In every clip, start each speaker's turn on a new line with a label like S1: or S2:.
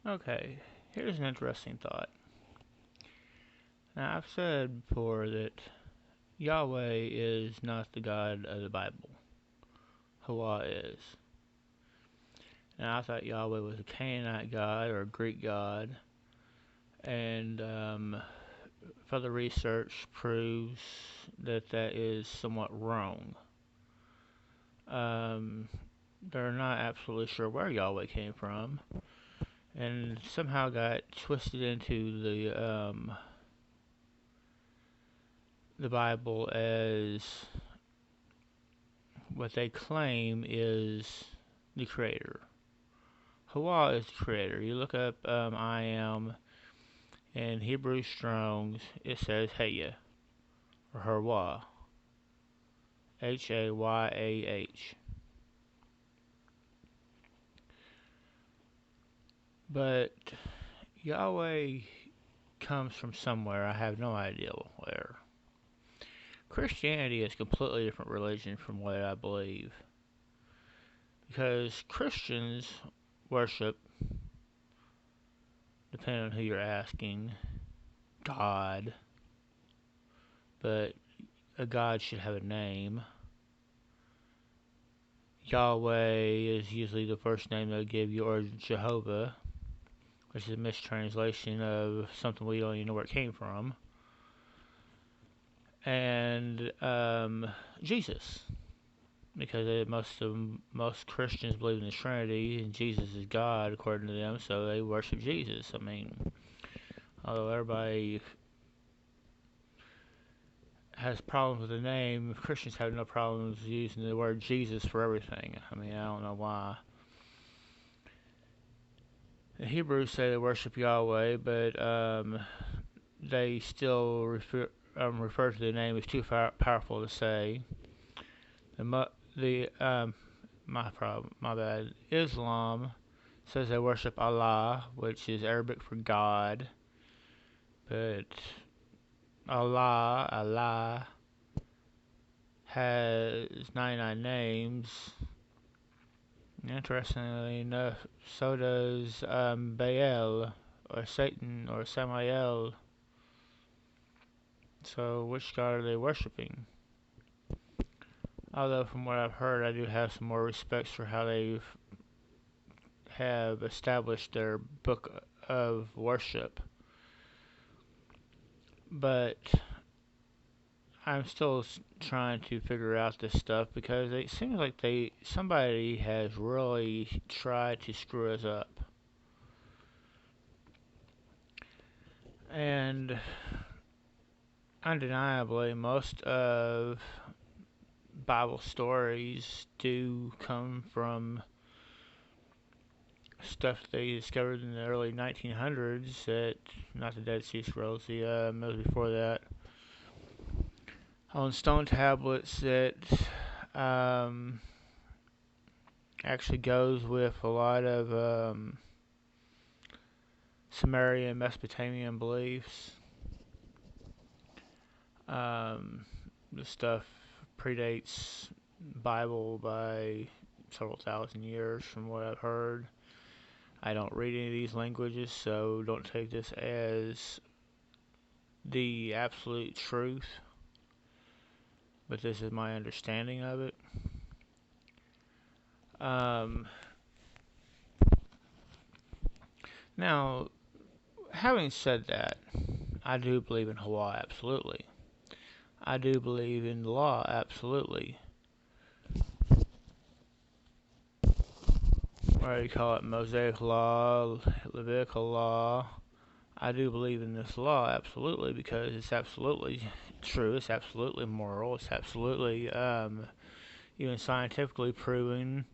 S1: Okay, here's an interesting thought. Now, I've said before that Yahweh is not the God of the Bible. Yahweh is. And I thought Yahweh was a Canaanite god or a Greek god. And further research proves that that is somewhat wrong. Um, they're not absolutely sure where Yahweh came from, and somehow got twisted into the Bible as what they claim is the creator. Yahweh is the creator. You look up I am in Hebrew Strong's, it says Haya or Herwah, Hayah. But Yahweh comes from somewhere. I have no idea where. Christianity is a completely different religion from what I believe. Because Christians worship, depending on who you're asking, God. But a God should have a name. Yahweh is usually the first name they'll give you, or Jehovah, which is a mistranslation of something we don't even know where it came from. And Jesus, because most Christians believe in the Trinity and Jesus is God according to them, so they worship Jesus. I mean, although everybody has problems with the name, Christians have no problems using the word Jesus for everything. I mean, I don't know why. The Hebrews say they worship Yahweh, but they still refer to the name as too powerful to say. The my bad. Islam says they worship Allah, which is Arabic for God, but Allah has 99 names. Interestingly enough, so does Baal or Satan or Samael. So, which god are they worshiping? Although, from what I've heard, I do have some more respects for how they have established their book of worship. But I'm still trying to figure out this stuff because it seems like somebody has really tried to screw us up. And undeniably, most of Bible stories do come from stuff they discovered in the early 1900s that, not the Dead Sea Scrolls, it was before that, on stone tablets that um, actually goes with a lot of Sumerian Mesopotamian beliefs. The stuff predates Bible by several thousand years from what I've heard. I don't read any of these languages, so don't take this as the absolute truth, but this is my understanding of it. Um, Now, having said that, I do believe in Hawaii, absolutely. I do believe in the law, absolutely. Or you call it Mosaic law, Levitical law. I do believe in this law, absolutely, because it's absolutely true, it's absolutely moral, it's absolutely even scientifically proven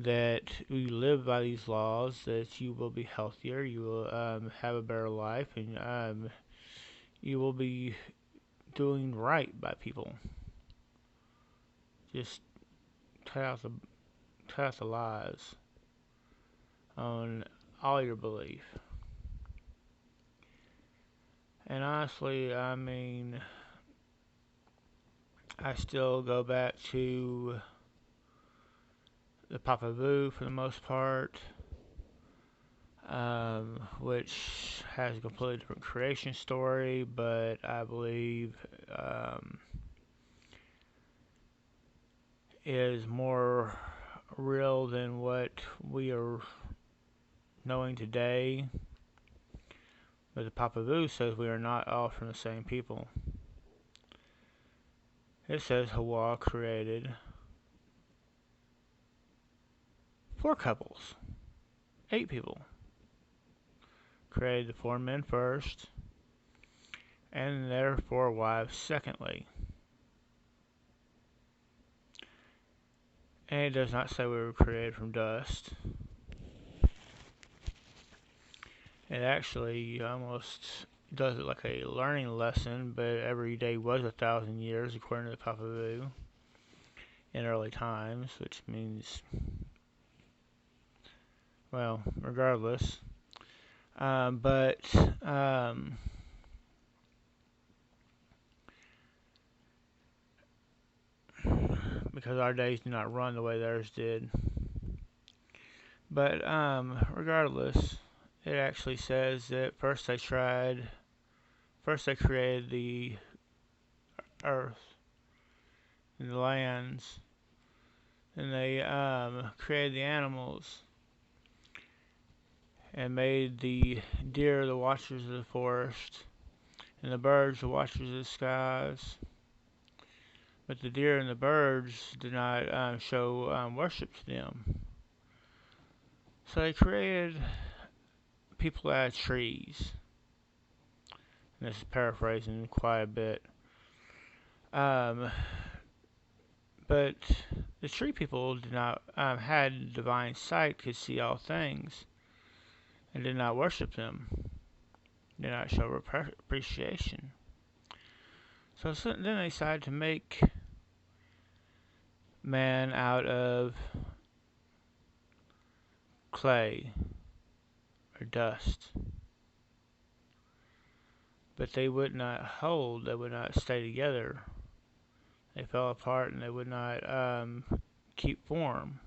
S1: that you live by these laws, that you will be healthier, you will have a better life, and you will be doing right by people. Just cut out the cut out the lies on all your belief. And honestly, I mean, I still go back to the Papa Vu for the most part. which has a completely different creation story, but I believe um, is more real than what we are knowing today. But the Papa Vu says we are not all from the same people. It says Hawa created 4 couples, 8 people. Created the 4 men first, and their 4 wives secondly. And it does not say we were created from dust. It actually almost does it like a learning lesson, but every day was 1,000 years according to the Papa Vu in early times, which means, well, regardless. But because our days do not run the way theirs did. But regardless, it actually says that first they created the earth and the lands, and they created the animals and made the deer the watchers of the forest, and the birds the watchers of the skies. But the deer and the birds did not show worship to them. So they created people out of trees. And this is paraphrasing quite a bit. But the tree people did not had divine sight, could see all things, and did not worship them. Did not show appreciation. So then they decided to make man out of clay or dust. But they would not hold, they would not stay together. They fell apart and they would not keep form.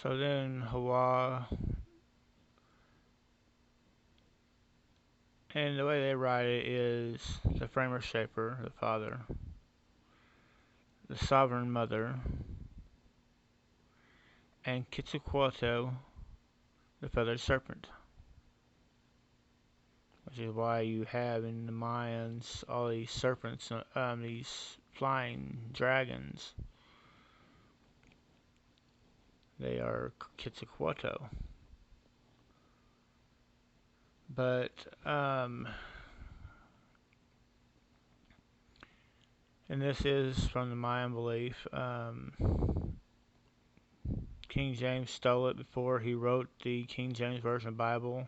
S1: So then Hawa, and the way they write it is the framer shaper, the father, the sovereign mother, and Quetzalcoatl, the feathered serpent. Which is why you have in the Mayans all these serpents, these flying dragons. They are Quetzalcoatl. But, and this is from the Mayan belief, King James stole it before he wrote the King James Version of the Bible,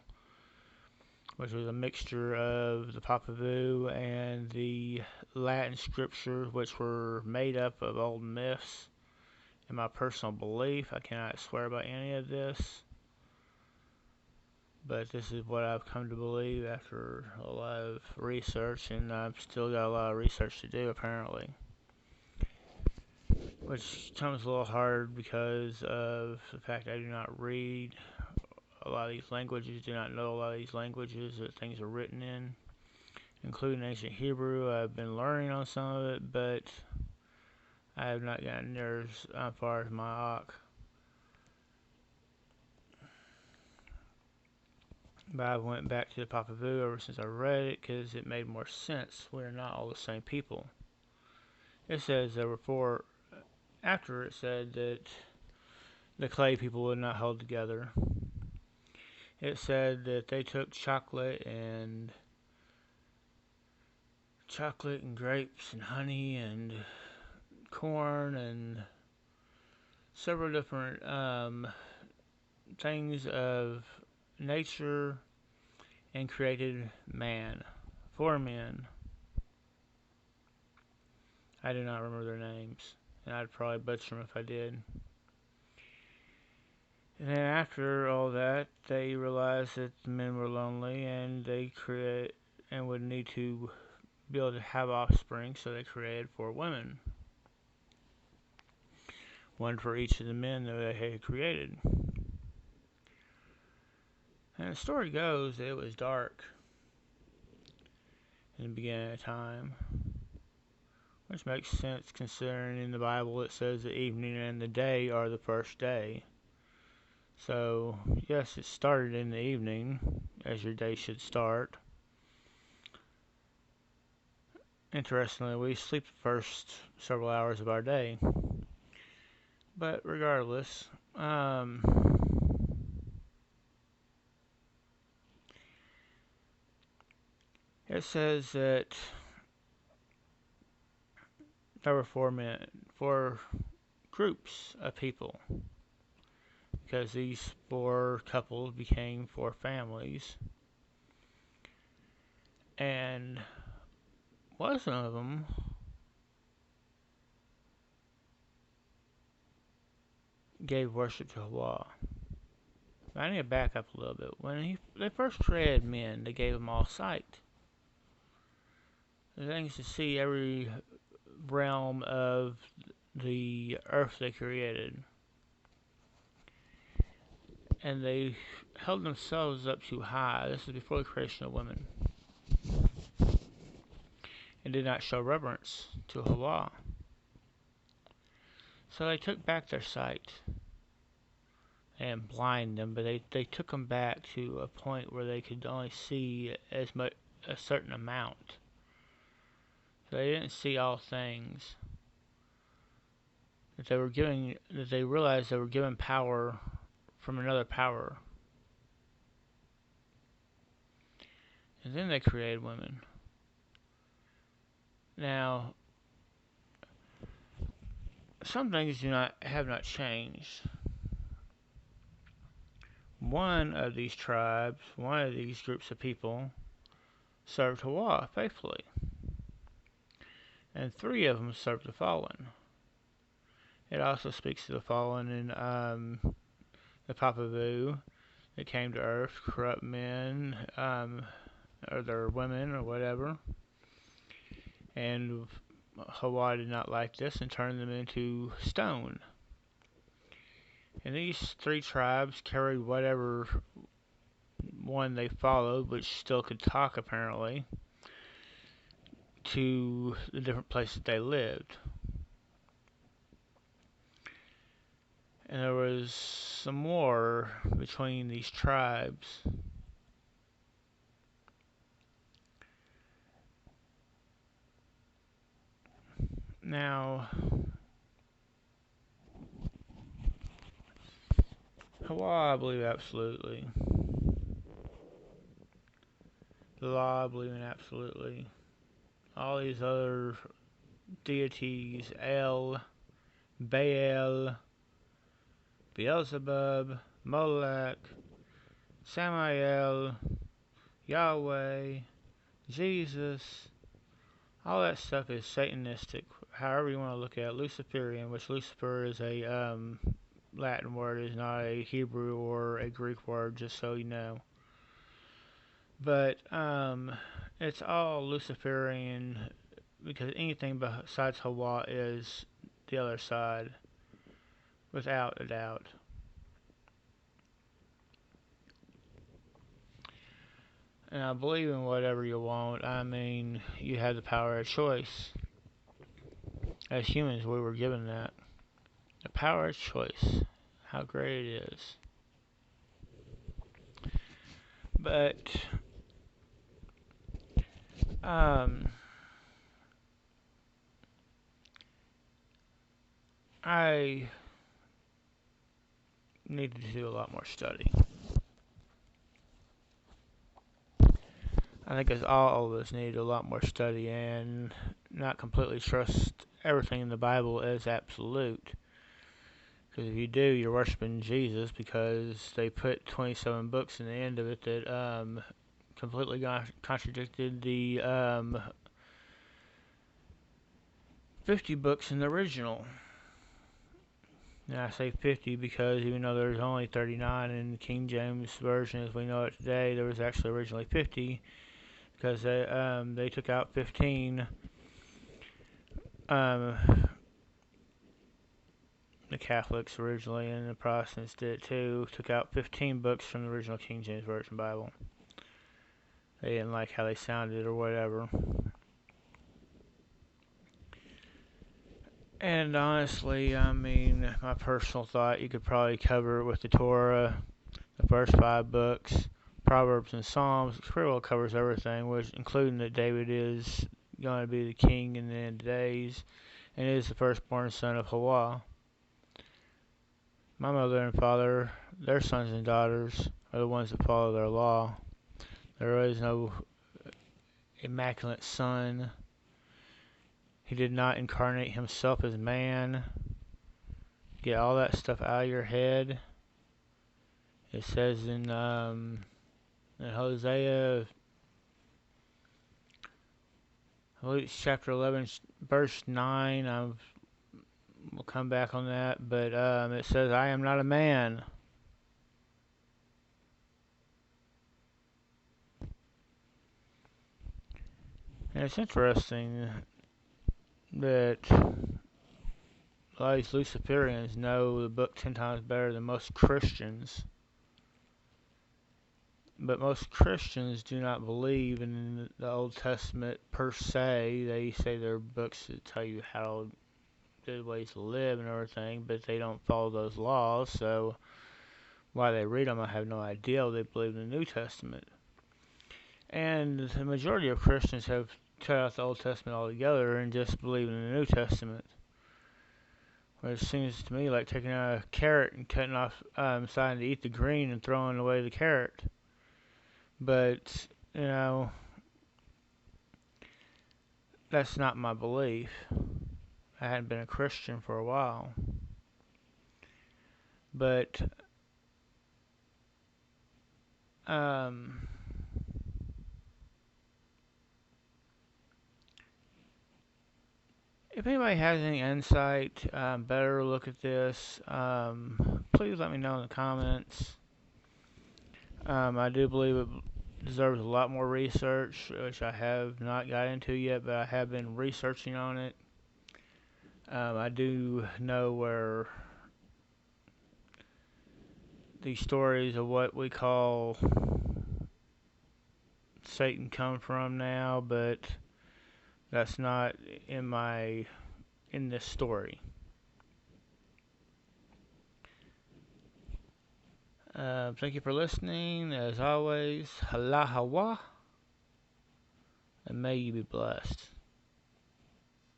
S1: which was a mixture of the Papa Vu and the Latin scriptures, which were made up of old myths. In my personal belief, I cannot swear by any of this, but this is what I've come to believe after a lot of research, and I've still got a lot of research to do apparently, which comes a little hard because of the fact I do not read a lot of these languages, do not know a lot of these languages that things are written in, including ancient Hebrew. I've been learning on some of it, but I have not gotten near as far as my Ak. But I went back to the Papa Vu ever since I read it because it made more sense. We're not all the same people. It says there were 4. After it said that the clay people would not hold together. It said that they took chocolate and grapes and honey and corn and several different things of nature and created man. 4 men. I do not remember their names, and I'd probably butcher them if I did. And then after all that, they realized that the men were lonely and they would need to be able to have offspring, so they created 4 women. one for each of the men that they had created. And the story goes that it was dark in the beginning of time, which makes sense considering in the Bible it says the evening and the day are the first day. So, yes, it started in the evening, as your day should start. Interestingly, we sleep the first several hours of our day. But regardless, it says that there were four groups of people, because these four couples became four families, and one of them gave worship to Yahweh. I need to back up a little bit. When they first created men, they gave them all sight. The things to see every realm of the earth they created. And they held themselves up too high. This is before the creation of women. And did not show reverence to Yahweh. So they took back their sight. And blind them, but they took them back to a point where they could only see as much a certain amount. So they didn't see all things. That they realized they were given power from another power. And then they created women. Now, some things have not changed. One of these tribes, one of these groups of people, served Hawa faithfully. And three of them served the fallen. It also speaks to the fallen in the Papavu that came to earth, corrupt men, or their women, or whatever. And Hawa did not like this and turned them into stone. And these three tribes carried whatever one they followed, which still could talk apparently, to the different places they lived. And there was some war between these tribes. Now, Hawa, I believe absolutely. The law, I believe in absolutely. All these other deities, El, Baal, Beelzebub, Molech, Samael, Yahweh, Jesus, all that stuff is Satanistic, however you want to look at it. Luciferian, which Lucifer is a Latin word, is not a Hebrew or a Greek word, just so you know. But it's all Luciferian, because anything besides Hawa is the other side, without a doubt. And I believe in whatever you want. I mean, you have the power of choice. As humans, we were given that. The power of choice. How great it is. But, I needed to do a lot more study. I think as all of us need a lot more study and not completely trust everything in the Bible as absolute. Because if you do, you're worshiping Jesus, because they put 27 books in the end of it that completely contradicted the 50 books in the original. And I say 50 because even though there's only 39 in the King James Version as we know it today, there was actually originally 50, because they took out 15. They The Catholics originally and the Protestants did it too. Took out 15 books from the original King James Version Bible. They didn't like how they sounded or whatever. And honestly, I mean, my personal thought, you could probably cover it with the Torah, the first 5 books, Proverbs and Psalms. It pretty well covers everything, which including that David is going to be the king in the end of days, and is the firstborn son of Hawa. My mother and father, their sons and daughters, are the ones that follow their law. There is no immaculate son. He did not incarnate himself as man. Get all that stuff out of your head. It says in Hosea, I believe it's chapter 11, verse 9. We'll come back on that, but it says, I am not a man. And it's interesting that a lot of these Luciferians know the book 10 times better than most Christians. But most Christians do not believe in the Old Testament per se. They say they're books that tell you how good ways to live and everything, but they don't follow those laws. So why they read them, I have no idea. They believe in the New Testament. And the majority of Christians have cut out the Old Testament altogether and just believe in the New Testament. Which seems to me like taking out a carrot and cutting off, deciding to eat the green and throwing away the carrot. But, that's not my belief. I hadn't been a Christian for a while. But, if anybody has any insight, better look at this, please let me know in the comments. I do believe it deserves a lot more research, which I have not got into yet, but I have been researching on it. I do know where the stories of what we call Satan come from now, but that's not in this story. Thank you for listening. As always, Hala Hawa, and may you be blessed.